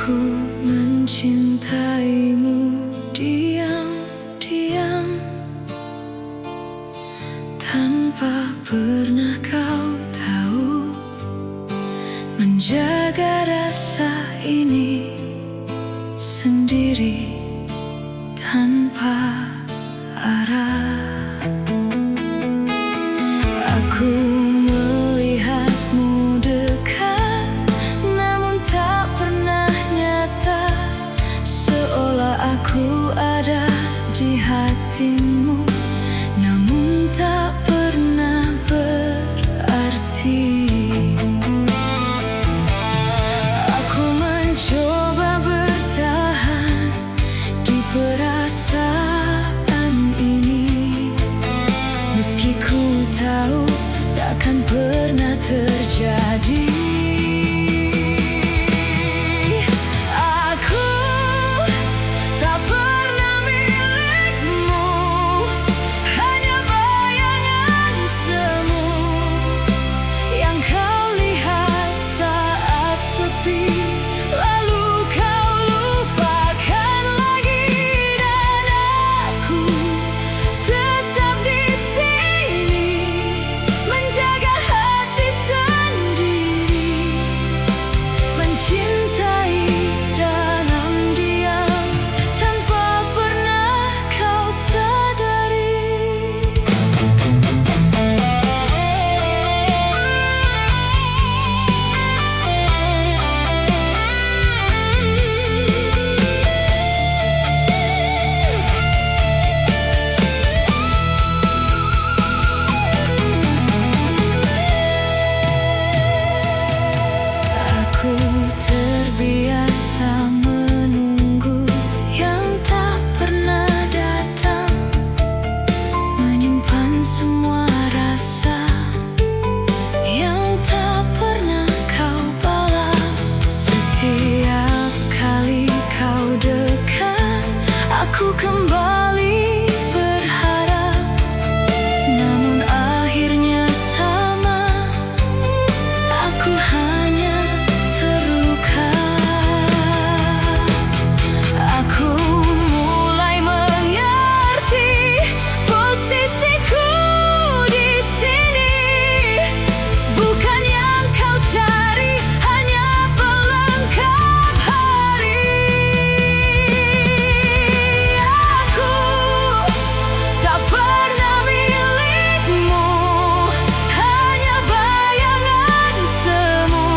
Aku mencintaimu diam-diam, tanpa pernah kau tahu. Menjaga rasa ini sendiri tanpa arah. Aku melihatmu dekat, namun tak pernah nyata. Seolah aku ada di hatimu, namun tak pernah berarti. Aku mencoba bertahan di perasaan ini, meski ku tahu takkan pernah terjadi. Aku tak pernah milikmu, hanya bayangan semu yang kau lihat saat sepi, lalu kau lupakan lagi. Dan aku tetap di sini, menjaga hati sendiri, mencintai dalam diam, tanpa pernah kau sadari. Aku terbiasa menunggu yang tak pernah datang, menyimpan semua rasa yang tak pernah kau balas. Setiap kali kau dekat, aku kembali berharap, namun akhirnya sama. Aku hanya terluka. Aku mulai mengerti posisiku di sini, bukan yang kau cari, hanya pelengkap hari. Aku tak pernah milikmu, hanya bayangan semu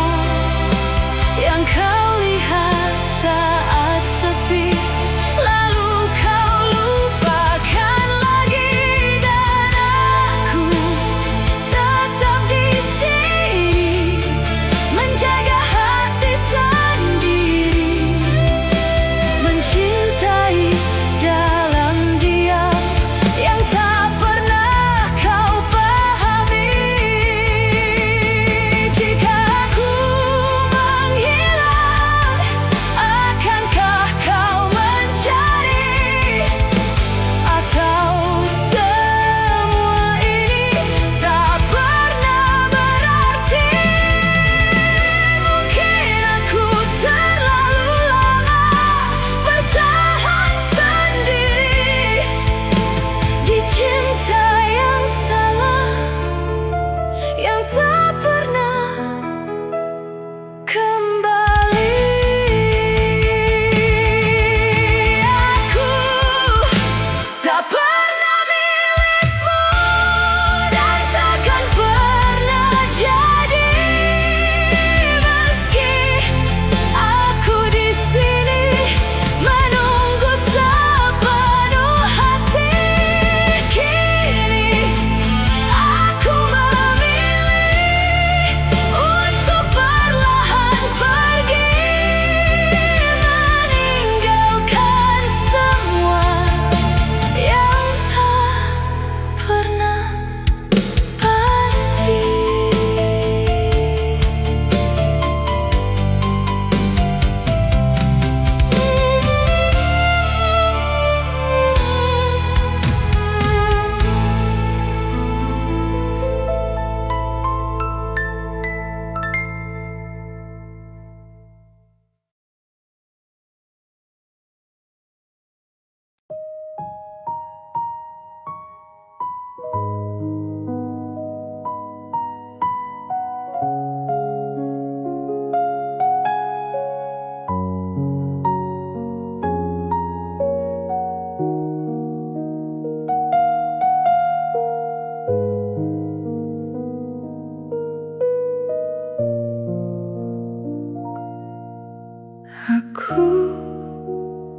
Aku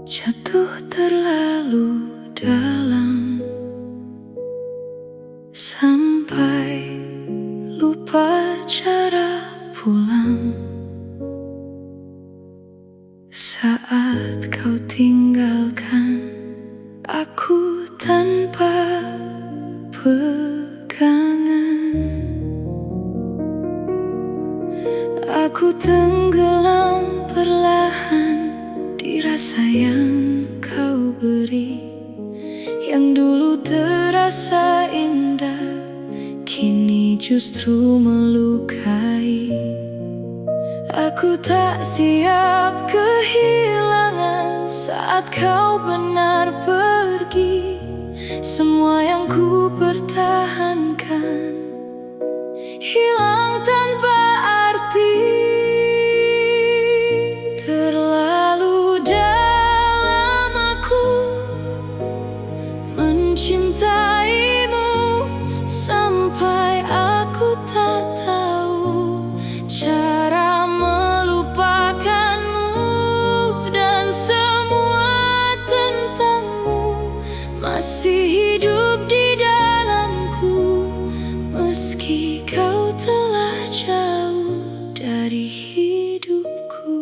jatuh terlalu dalam sampai lupa cara pulang. Saat kau tinggalkan aku tanpa pegangan, aku tenggelam perlahan di rasa yang kau beri. Yang dulu terasa indah, kini justru melukai. Aku tak siap kehilangan saat kau benar pergi. Semua yang ku pertahankan hilang tanpa arti. Terlalu dalam aku mencintaimu sampai aku tak tahu cara melupakanmu, dan semua tentangmu masih hidup di dalamku, meski kau telah jauh dari hidupku.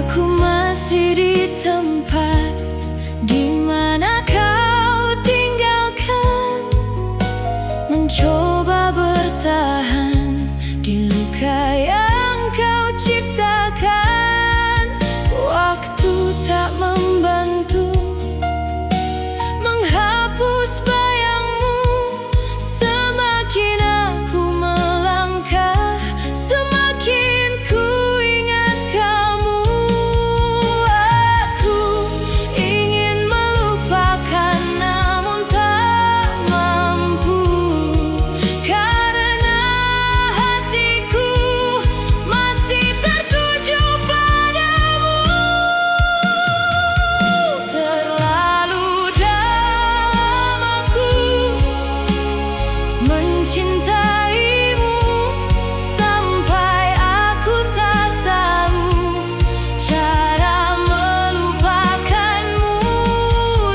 Aku masih di tempat di mana kau tinggalkan, mencoba bertahan di luka yang kau ciptakan. Waktu tak membantu menghapus bayangmu. Semakin aku melangkah, semakin ku ingat kamu. Aku ingin melupakan namun tak mampu, karena hatiku masih tertuju padamu. Terlalu dalam aku mencintaimu sampai aku tak tahu cara melupakanmu,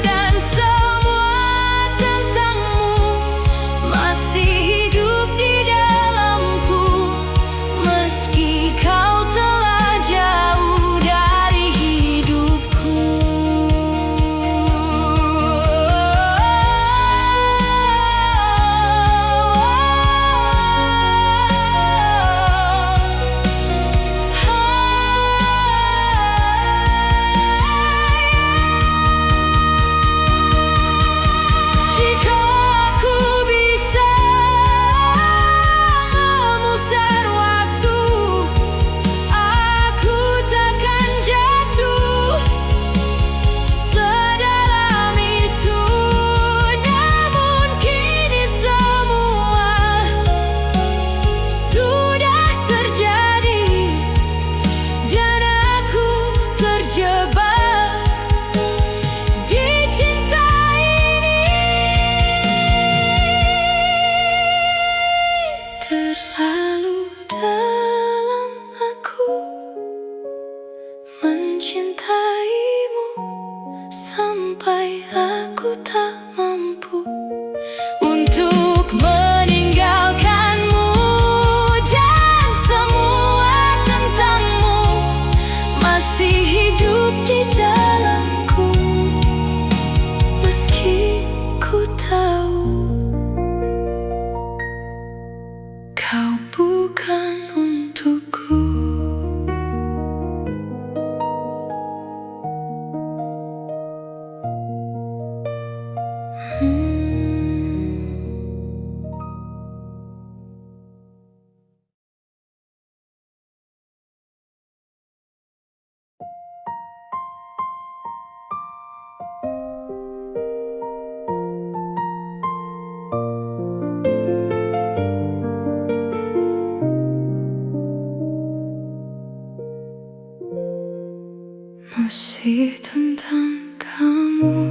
dan semua tentangmu masih hidup di dalamku, meski kau telah jauh dari hidupku. Jika aku bisa memutar waktu, aku takkan jatuh sedalam itu. Namun kini semua sudah terjadi, dan aku terjebak di cinta ini. Terlalu dalam aku mencintaimu sampai aku tak mampu untuk meninggalkanmu, dan semua tentangmu masih hidup di dalamku, meski ku tahu kau bukan untukku. Masih tentang kamu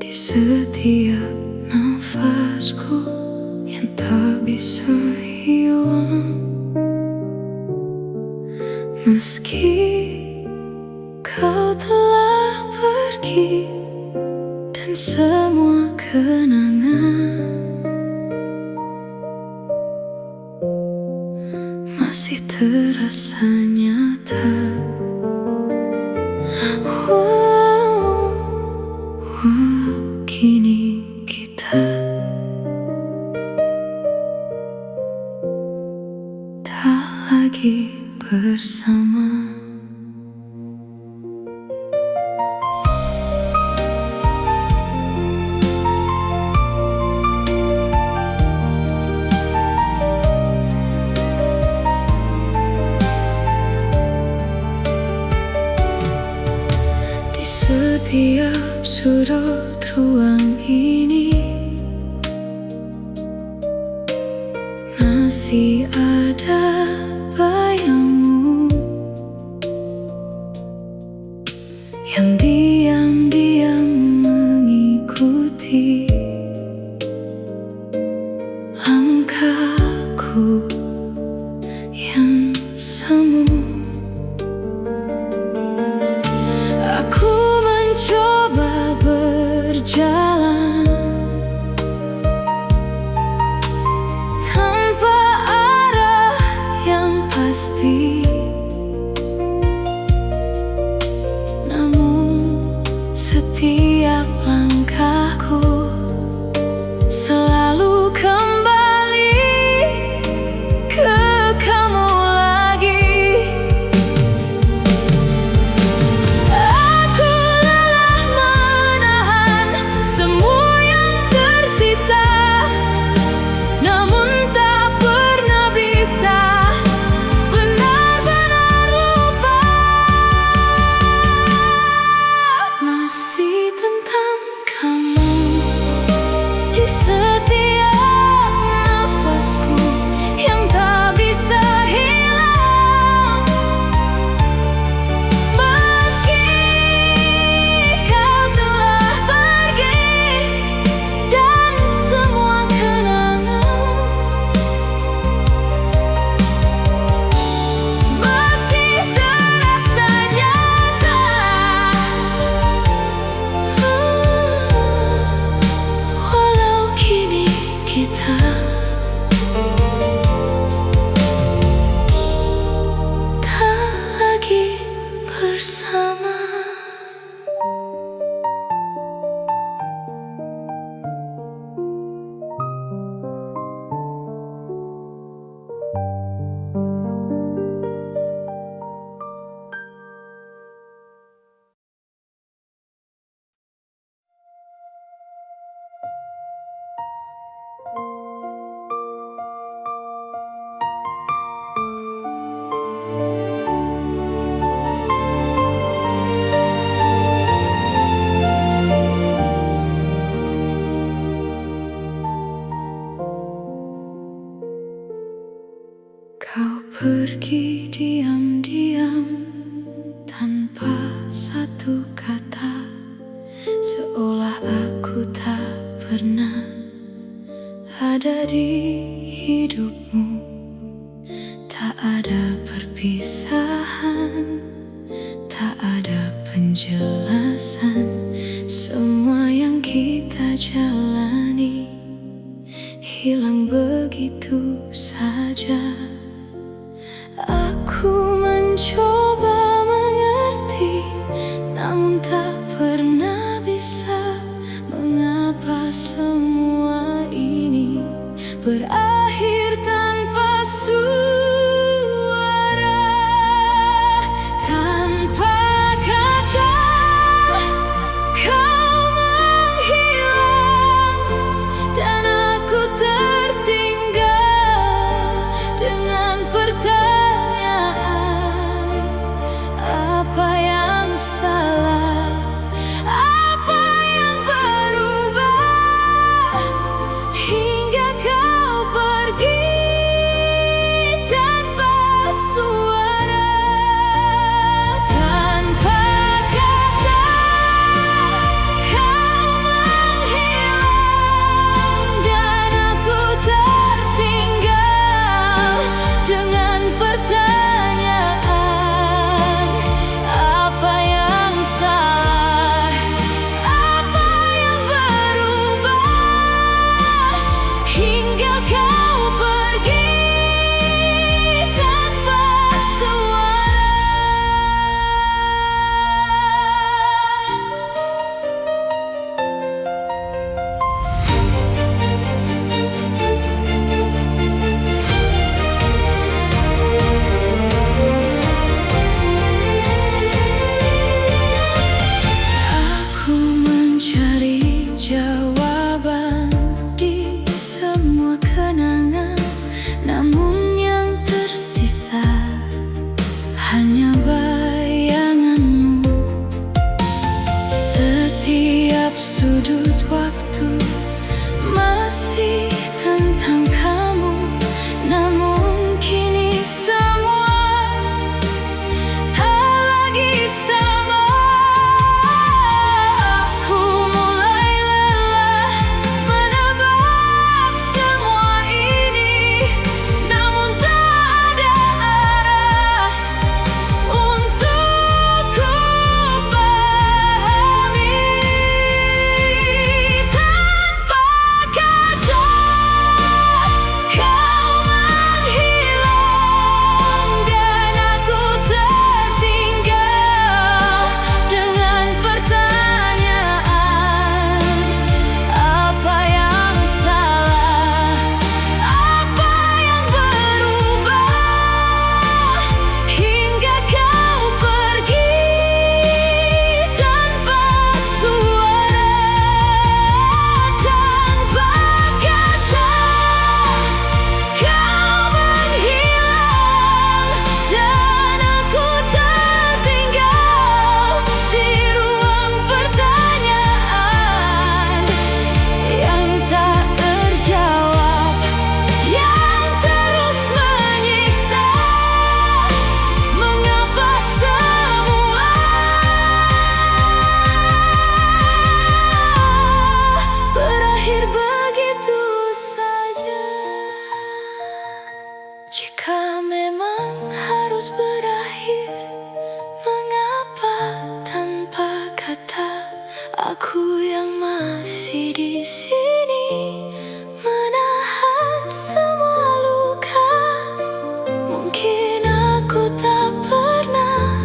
di setiap nafasku yang tak bisa hilang. Meski kau telah pergi dan semua kenangan masih terasa nyata. Kini kita tak lagi bersama. Di setiap sudut ruang ini masih ada bayangmu yang diam-diam mengikuti langkahku yang semu. Aku mencoba berjalan tanpa arah yang pasti, namun setiap langkahku selalu kembali ke kamu lagi. Aku lelah menahan semua yang tersisa, namun tak pernah bisa benar-benar lupa. Masih tentang kamu di setiap nafasku yang tak bisa hilang. Meski kau telah pergi dan semua kenangan masih terasa nyata. Walau kini kita tak lagi bersama. Kau pergi diam-diam tanpa satu kata, seolah aku tak pernah ada di hidupmu. Tak ada perpisahan, tak ada penjelasan. Semua yang kita jalani hilang begitu saja. Aku mencoba mengerti, namun tak pernah bisa. Mengapa semua ini berakhir tanpa suara, tanpa kata? Kau menghilang dan aku tertinggal dengan jawaban di semua kenangan, namun yang tersisa hanya bayanganmu. Setiap sudut waktu masih tentang kamu, namun kini semua tak lagi sama. Aku mulai lelah menebak semua ini, namun tak ada arah untuk ku pahami. Tanpa kata kau menghilang dan aku tertinggal dengan pertanyaan, apa yang salah, apa yang berubah hingga kau pergi tanpa suara. Tanpa kata kau menghilang dan aku tertinggal di ruang pertanyaan yang tak terjawab, yang terus menyiksa. Mengapa semua berakhir begitu saja? Jika memang harus berakhir, mengapa tanpa kata? Aku yang masih di sini menahan semua luka. Mungkin aku tak pernah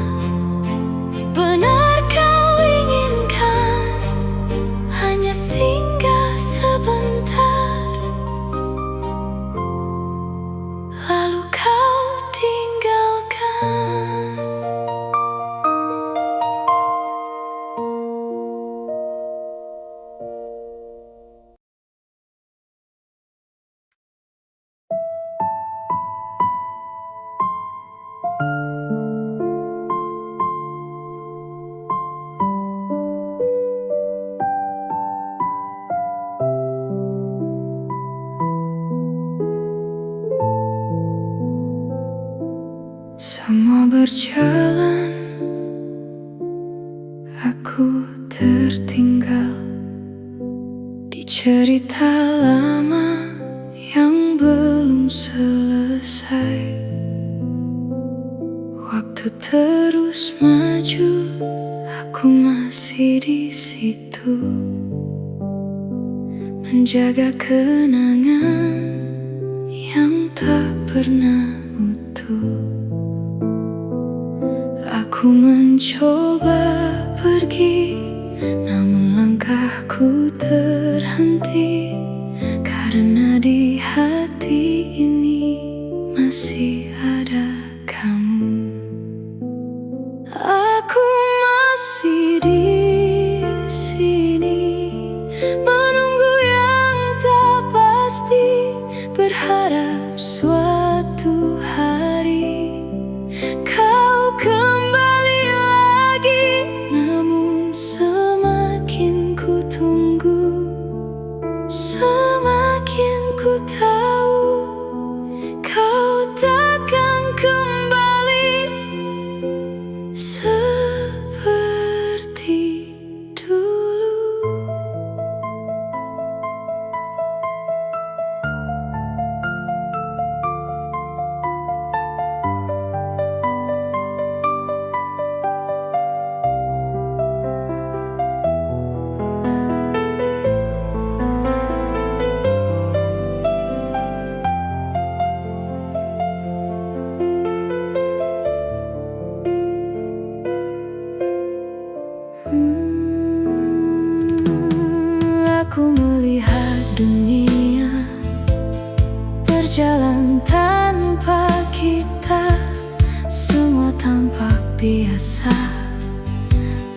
benar kau inginkan, hanya singgah sebentar, lalu kau tinggalkan. Semua berjalan, aku tertinggal di cerita lama yang belum selesai. Waktu terus maju, aku masih di situ menjaga kenangan yang tak pernah utuh. Aku mencoba pergi, namun langkahku terhenti, karena di hati ini masih ada kamu. Aku masih di sini menunggu yang tak pasti, berharap suatu hari kau kembali lagi. Namun semakin ku tunggu, semakin ku tahu kau takkan kembali seperti dulu. Aku melihat dunia berjalan tanpa kita, semua tampak biasa,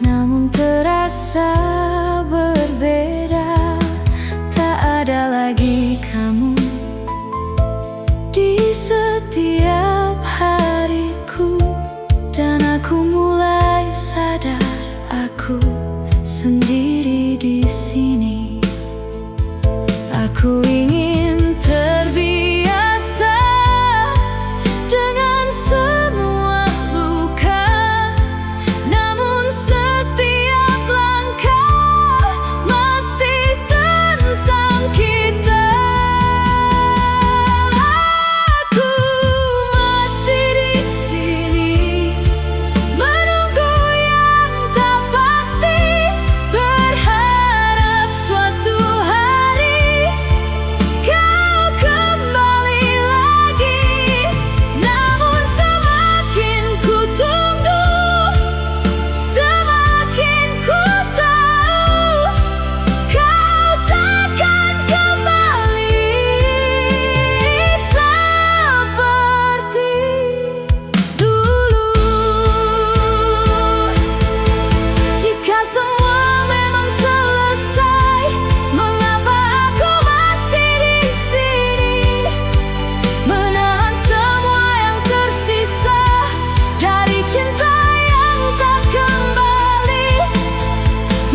namun terasa berbeda. lagi kamu di setiap hariku, dan aku mulai sadar aku sendiri di sini. Aku ingin terbiasa dengan semua luka, namun setiap langkah masih tentang kita. Aku masih di sini, menunggu yang tak pasti, berharap suatu hari kau kembali lagi. Namun semakin ku tunggu, semakin ku tahu kau takkan kembali seperti dulu. Jika semua memang selesai, mengapa aku masih di sini, menahan semua yang tersisa dari cinta yang tak kembali?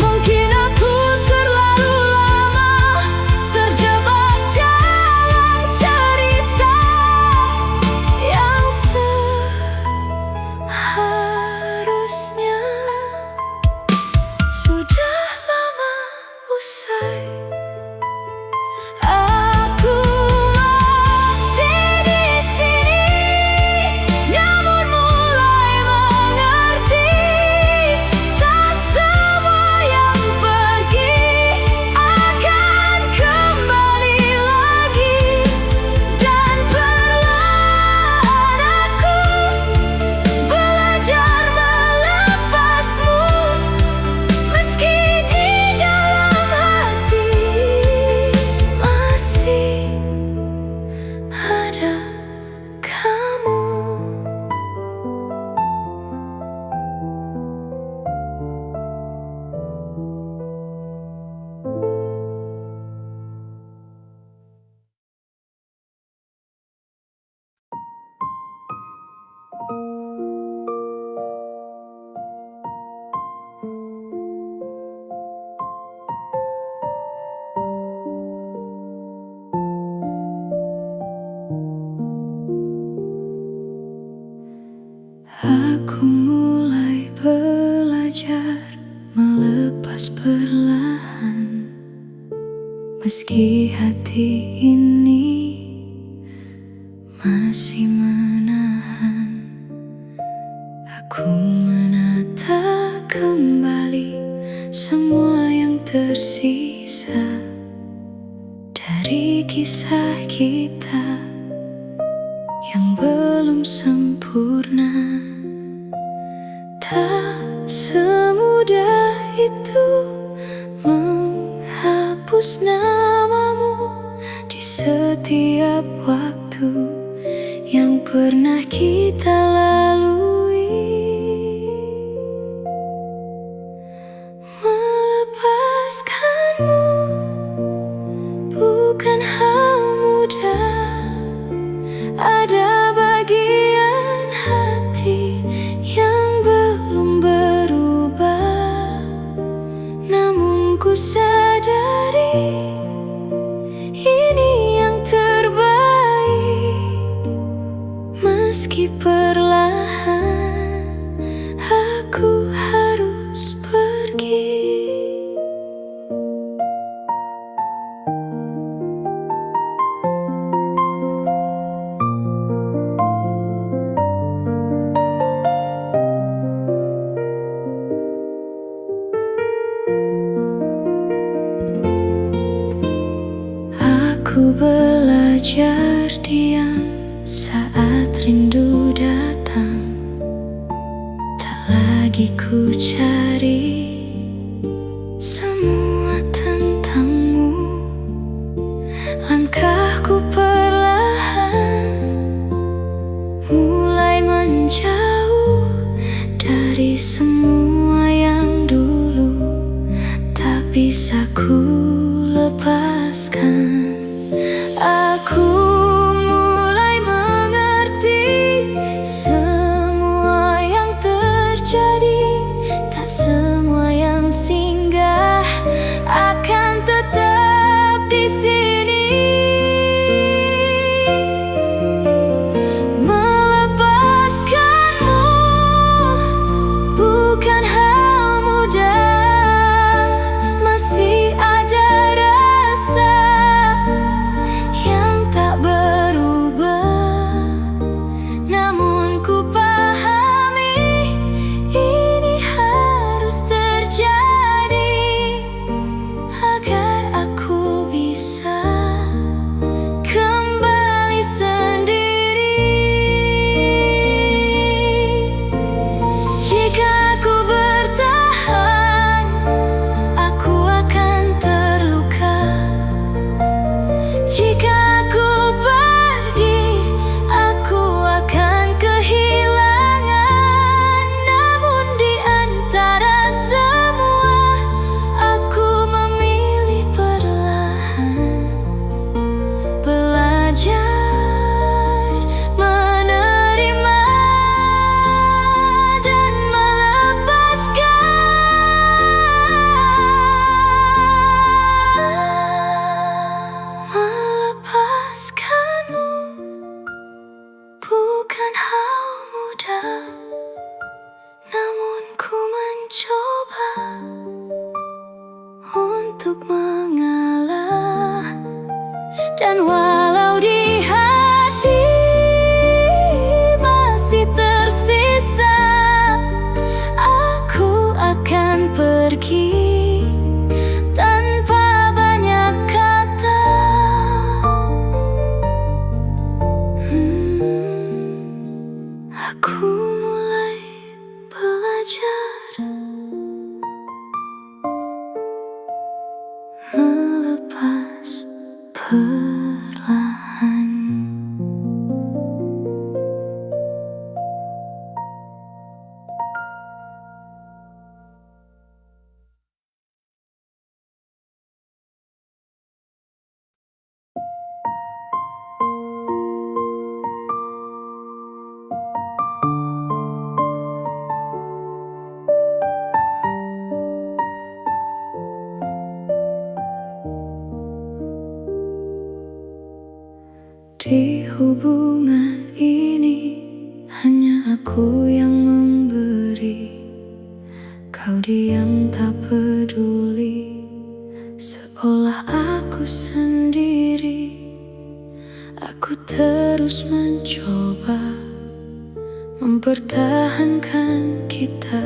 Mungkin aku terlalu lama terjebak dalam cerita yang seharusnya sudah lama usai. Aku masih di sini, namun mulai mengerti, tak semua yang pergi akan kembali lagi. Dan perlahan aku belajar melepasmu, meski di dalam hati masih ada kamu. Aku mulai belajar melepas perlahan, meski hati ini masih menahan. Aku menata kembali semua yang tersisa dari kisah kita yang belum sempurna. Tak semudah itu menghapus namamu di setiap waktu yang pernah kita lalui. Melepaskanmu bukan hal mudah. Ada bagian hati yang belum berubah, namun ku sadari ini yang terbaik. Meski perlahan aku harus pergi. Aku belajar diam saat rindu datang, tak lagi ku cari semua tentangmu. Langkahku perlahan mulai menjauh dari semua yang dulu tak bisa ku lepaskan. Dan walau di hati masih tersisa, aku akan pergi tanpa banyak kata. Aku mulai belajar melepas perlahan. Di hubungan ini hanya aku yang memberi. Kau diam tak peduli, seolah aku sendiri. Aku terus mencoba mempertahankan kita,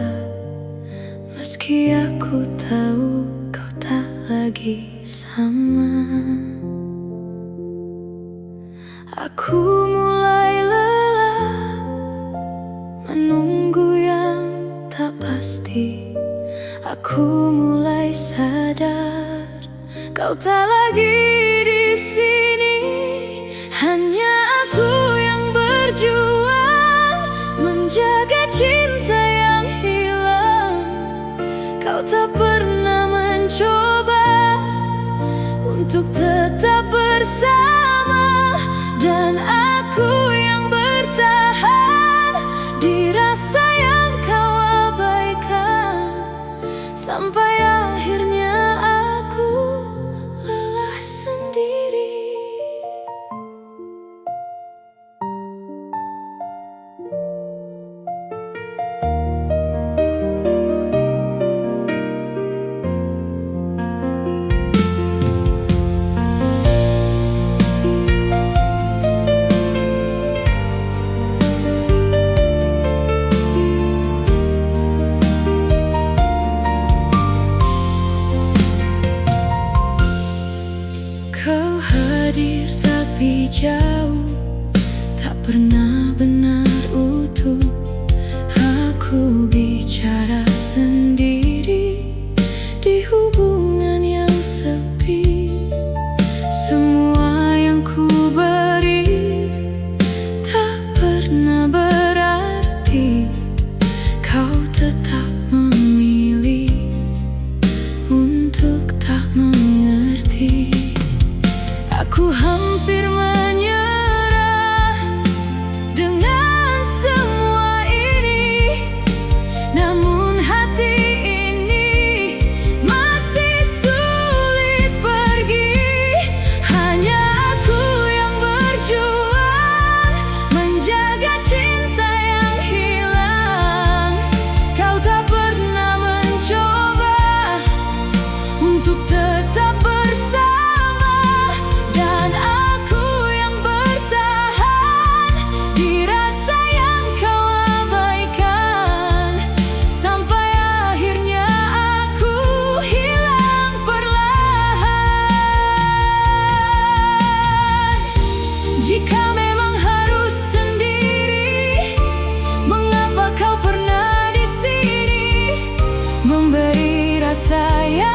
meski aku tahu kau tak lagi sama. Aku mulai lelah menunggu yang tak pasti. Aku mulai sadar kau tak lagi di sini. Hanya aku yang berjuang menjaga cinta yang hilang. Kau tak pernah mencoba untuk tetap bersama. Dan aku yang bertahan di rasa yang kau abaikan, sampai akhirnya aku lelah sendiri. Kau hadir tapi jauh, tak pernah benar utuh. Aku bicara sendiri di hubungan yang sepi. Semua yang ku beri tak pernah berarti. Kau tetap memilih untuk tak mengerti. Aku hampir menyerah dengan semua ini, namun hati ini masih sulit pergi. Hanya aku yang berjuang menjaga cinta yang hilang. Kau tak pernah mencoba untuk tetap bersama. Dan aku yang bertahan di rasa yang kau abaikan, sampai akhirnya aku hilang perlahan. Jika memang harus sendiri, mengapa kau pernah di sini memberi rasa yang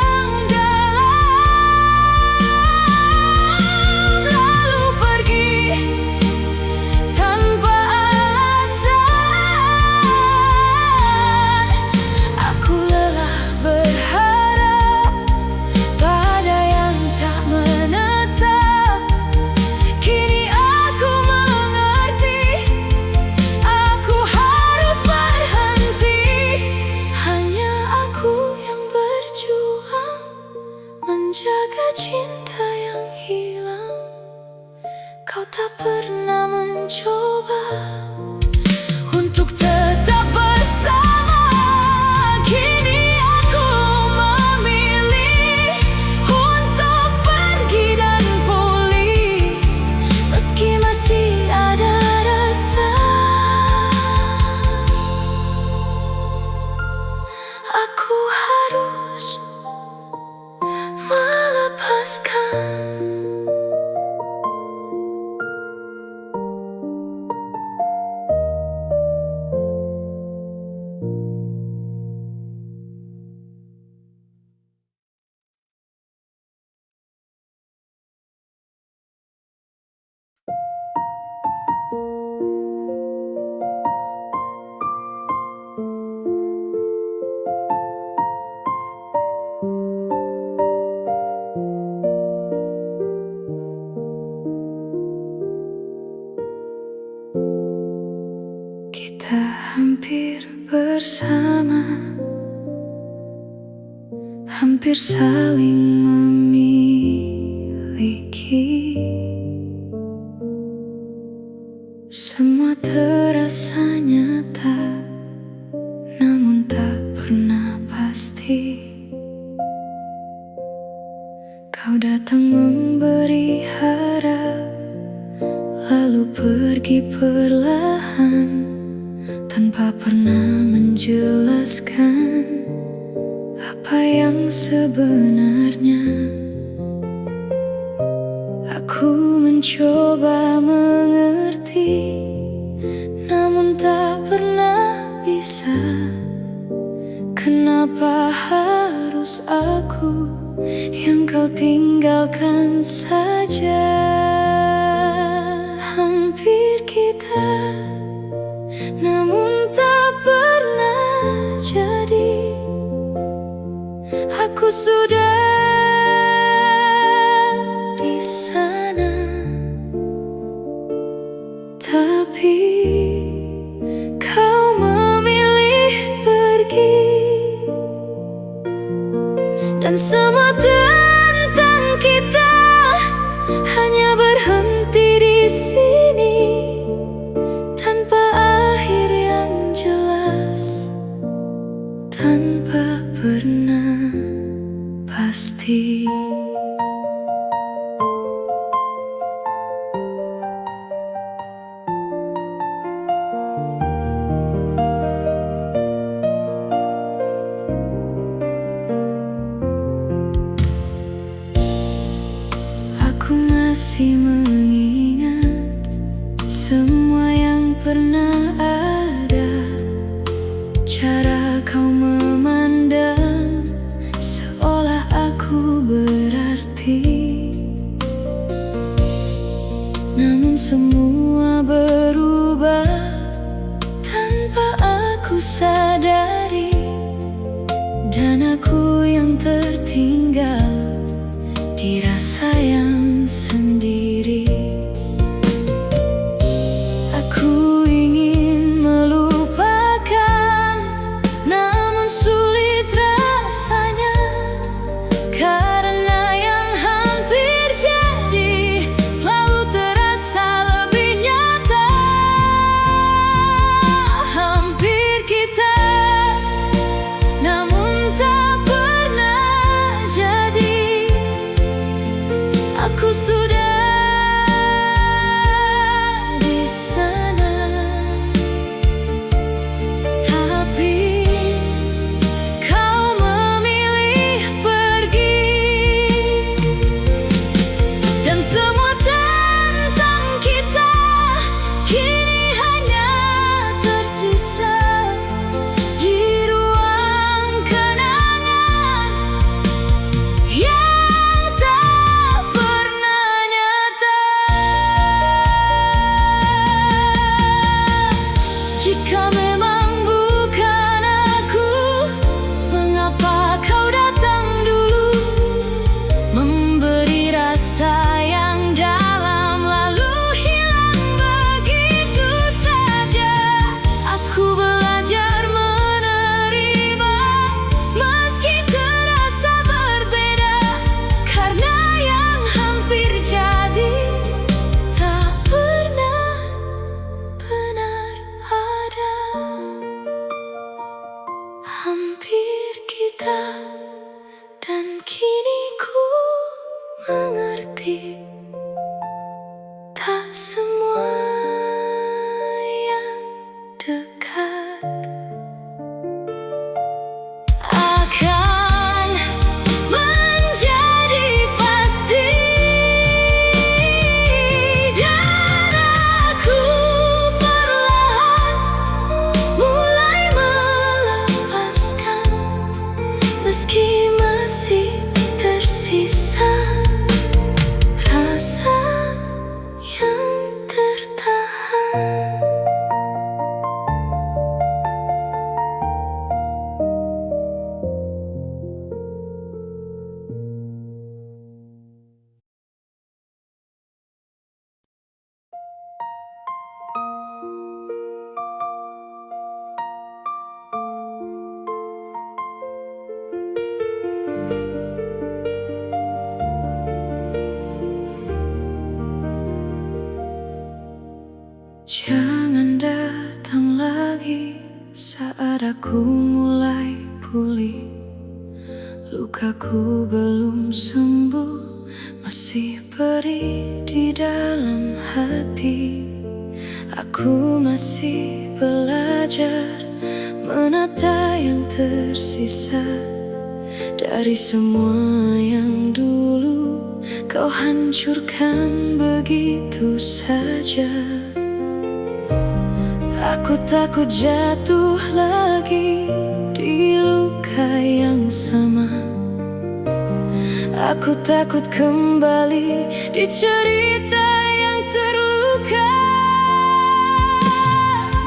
menjaga cinta yang hilang. Kau tak pernah mencoba untuk tetap bersama. Kini aku memilih untuk pergi dan pulih. bertahan. Kita hampir bersama, hampir saling memiliki. Semua terasa nyata, namun tak pernah pasti. Kau datang memberi harap, lalu pergi perlahan, tanpa pernah menjelaskan apa yang sebenarnya. Aku mencoba mengerti, namun tak pernah bisa. Kenapa harus aku yang kau tinggalkan saja? Hampir kita, namun tak pernah jadi. Aku sudah di sana, tapi kau memilih pergi. Dan semua tentang kita hanya berhenti di sini, tanpa akhir yang jelas, tanpa pernah pasti. Aku masih mengingat semua yang pernah ada. Cara kau memandang seolah aku berarti. Namun semua berubah tanpa aku sadari. Dan aku yang tertinggal dirasa yang sendiri. Aku ingin melupakan, namun sulit rasanya. Karena yang hampir jadi selalu terasa lebih nyata. Hampir kita, namun tak pernah jadi. Aku sudah di sana, tapi kau memilih pergi. Dan semua tentang kita kini hanya tersisa di ruang kenangan yang tak pernah nyata. Jika memang bukan aku, mengapa kau datang dulu, memberi rasa yang dalam lalu hilang begitu saja. Aku belajar menerima meski terasa berbeda, karena yang hampir jadi tak pernah benar ada. Hampir kita, dan kini ku mengerti. Tak semua yang dekat akan menjadi pasti. Jangan datang lagi saat aku mulai pulih. Lukaku belum sembuh, masih perih di dalam hati. Aku masih belajar menata yang tersisa dari semua yang dulu kau hancurkan begitu saja. Aku takut jatuh lagi di luka yang sama. Aku takut kembali di cerita yang terluka.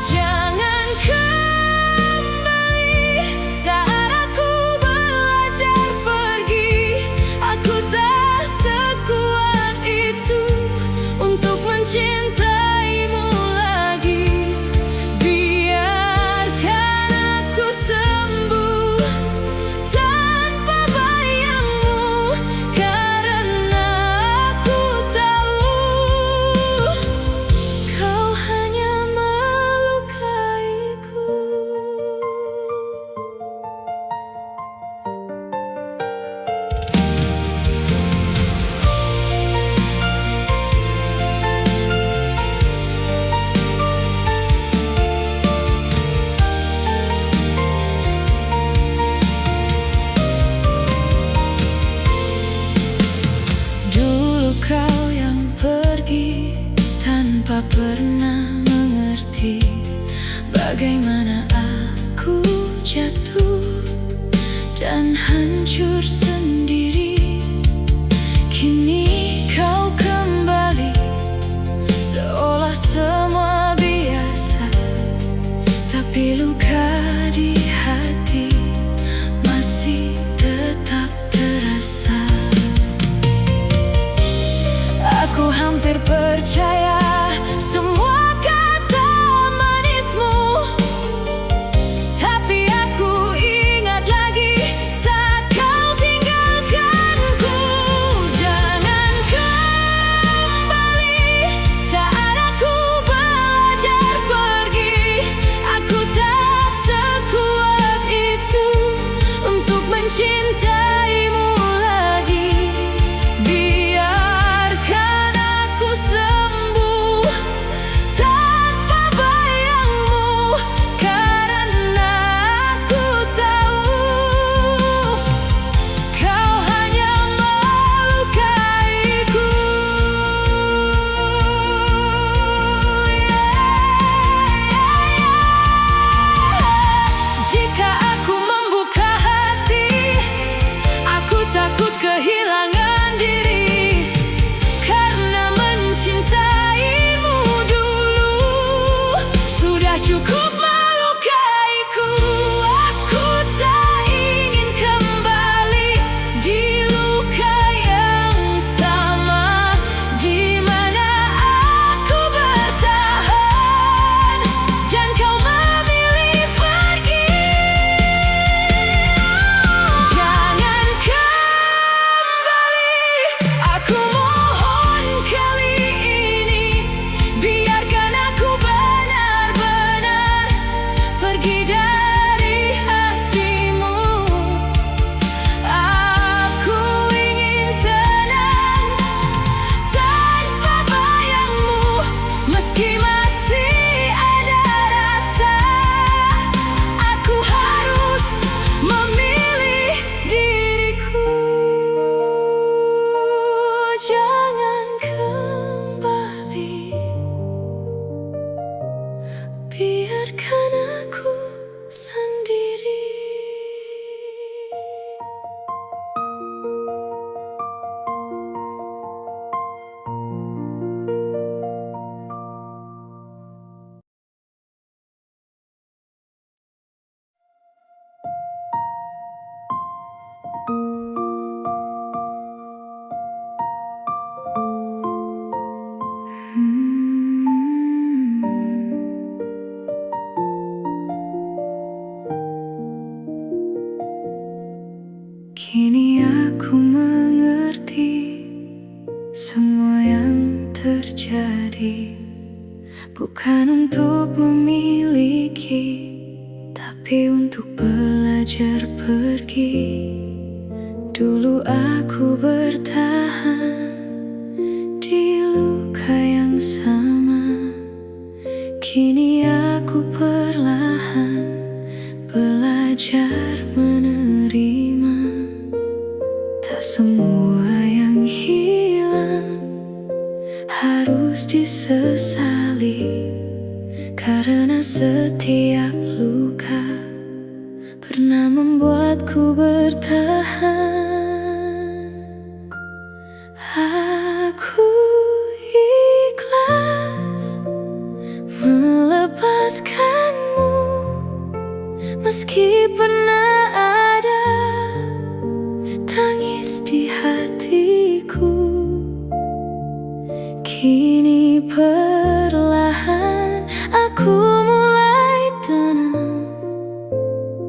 Jangan kembali saat aku belajar pergi. Aku tak sekuat itu untuk mencintaimu lagi. Biarkan aku sembuh tanpa bayangmu, karena aku tahu kau hanya melukaiku. Dulu kau yang pergi tanpa pernah mengerti bagaimana aku jatuh dan hancur sendiri. Kini kau kembali seolah semua biasa, tapi luka di hati masih tetap terasa. Aku hampir percaya semua kata manismu, tapi aku ingat lagi saat kau tinggalkanku. Jangan kembali saat aku belajar pergi. Aku tak sekuat itu untuk mencintaimu lagi. Biarkan aku sembuh tanpa bayangmu, karena aku tahu kau hanya melukaiku. Jika aku membuka hati, aku takut kehilangan diri, karena mencintaimu dulu sudah cukup melukaiku. Aku tak ingin kembali di luka yang sama, di mana aku bertahan dan kau memilih pergi. Jangan kembali, aku mohon kali ini. Biarkan aku benar-benar pergi dari hatimu. Aku ingin tenang tanpa bayangmu, meski masih ada rasa. Aku harus memilih diriku. Jangan kembali, biarkan aku sendiri. Kini aku mengerti semua yang terjadi. Bukan untuk memiliki, tapi untuk belajar pergi. Dulu aku bertahan di luka yang sama, kini aku perlahan belajar menerima. Tak semua yang hilang harus disesali, karena setiap luka pernah membuatku bertahan. Aku ikhlas melepaskanmu, meski pernah ada tangis di hatiku. Kini perlahan aku mulai tenang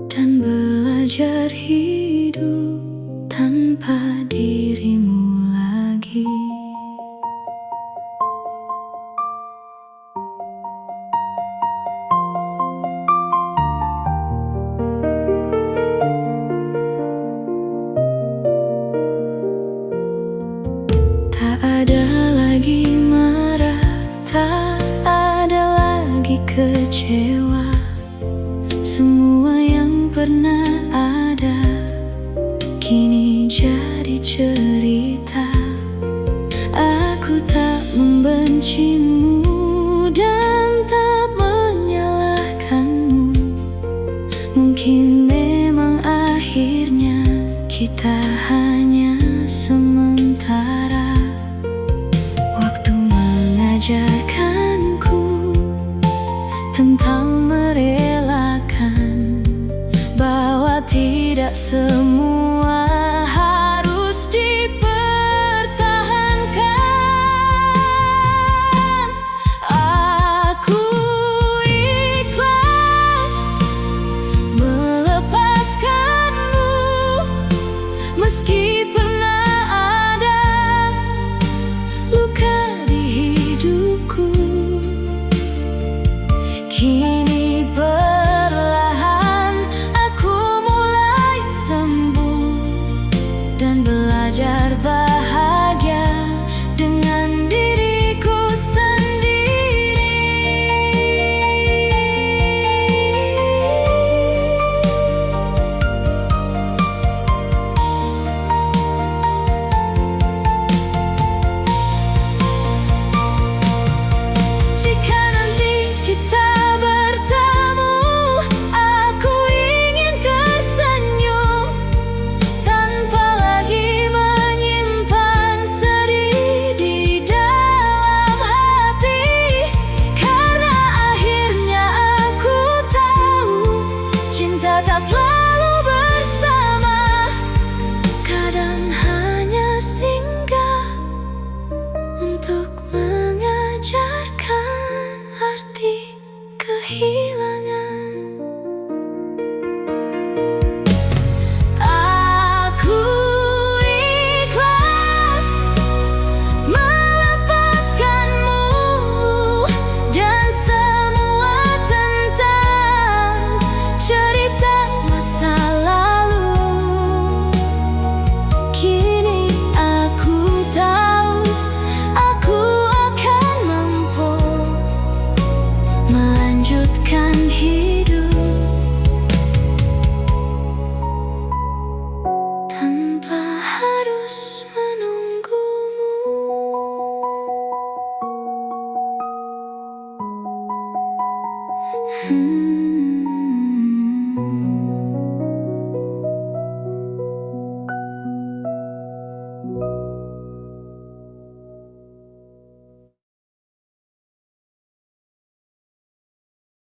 dan belajar hidup tanpa dirimu lagi. Tak ada lagi marah, tak ada lagi kecewa. Semua yang pernah ada kini jadi cerita. Aku tak membencimu,